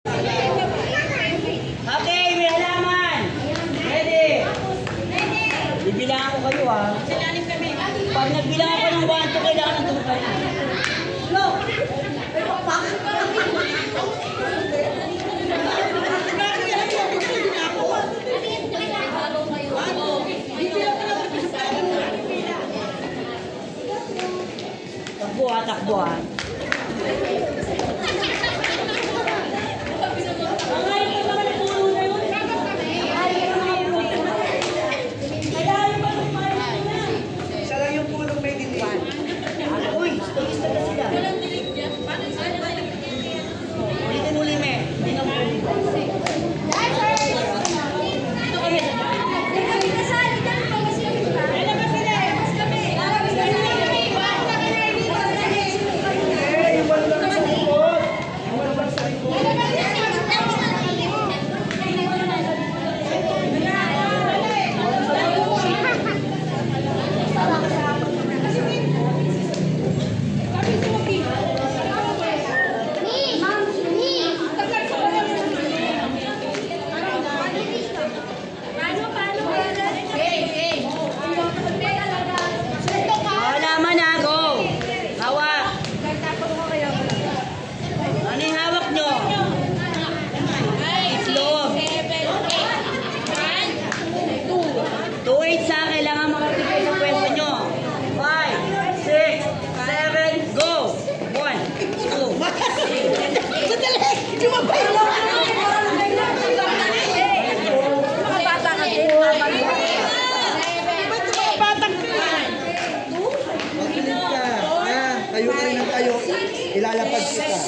Okay, may halaman. Ready? Bibilangan ko kayo ha. Pag nagbilang ako ng 1, 2, kailangan ng tumukay na. Go! Takbo ha, takbo ha. Tayo kayo ng tayo, ilalapag kita.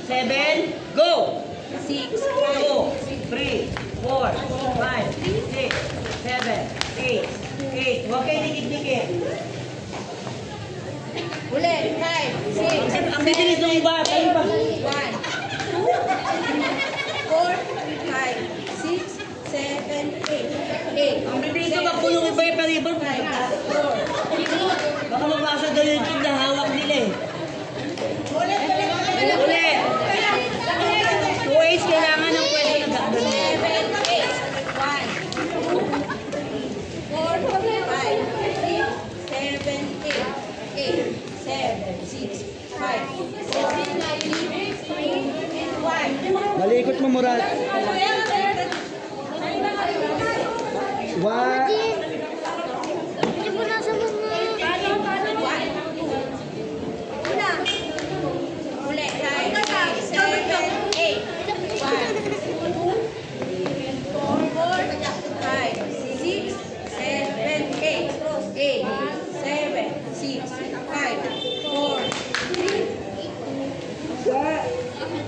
7, go! 6, 2, 3, 4, 5, 6, 7, 8. Huwag kayo dikit-dikit. ulit, 5, 6, Ang bibilis ng iba. Tayo ba? 1, 2, 4, 5, 6, 7, 8. Ang bibilis na magpulong iba yung paribol. Baka mabasa daw yung tube na hawak nila eh. Ulit! 2 8 kailangan ng pwede na gagawin. 7, 8, 1, 2, 5, 6, 7, 8, 8, 7, 6, 5, 4, 3, 2, 1. Malikot mo, Murad. 1.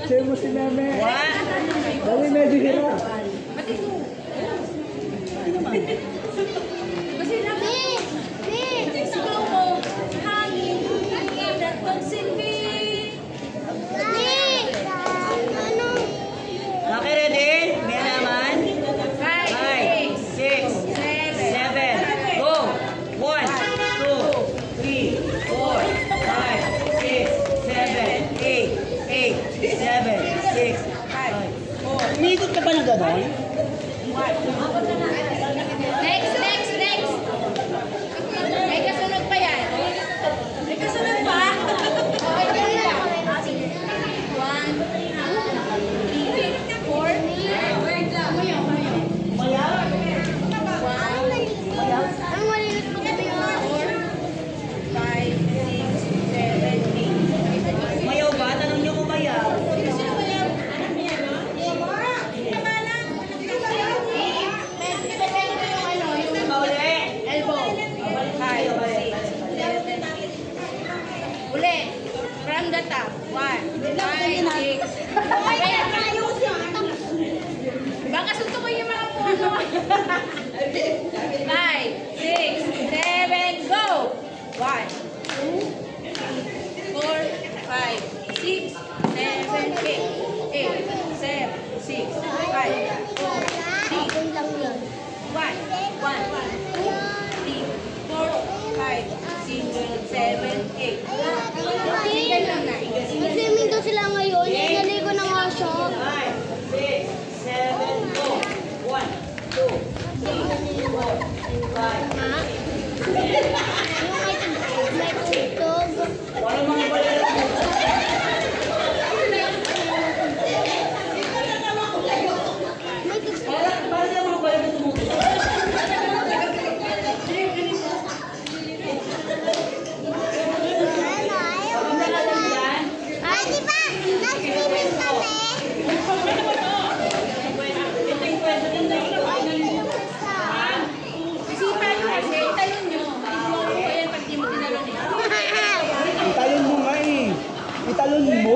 Share mo si Meme. Dali medyo hirap. Okay, ready? May halaman? 5, 6, 7, go! 1, 2, 3, 4, 5, 6, 7, 8, 7, 6, 5. Umiikot ka pa na gano'n? Next. May kasunod pa yan. May kasunod pa? Okay, dali lang. 1, 2, 3, 4. Wait lang. Mayaw? 1, 2, 3, 4, 5, 6, 7, 8. Mayaw ba? Tanong niyo kung mayaw. Ulit. From the top. 1, 5, 6. Baka sunto ko yung mga puno. 5, 6, 7, go! 1, 2, 4, 5, 6, 7, 8, 7, 6, 5, 4, 3, 1, 1, 2, 3, 4, 5, 6, 7, 8. Mag-swimming daw sila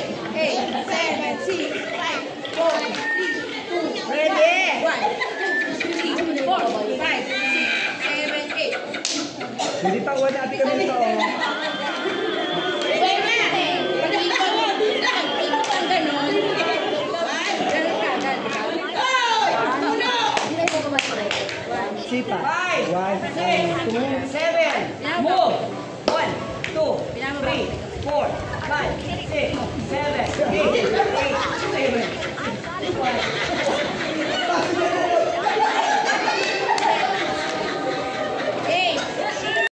8, 7, 6, 5, 4, 3, 2, Ready? 1, 2, 3, 4, 5, 6, 7, 8. Hindi pa uwan natin kami ito.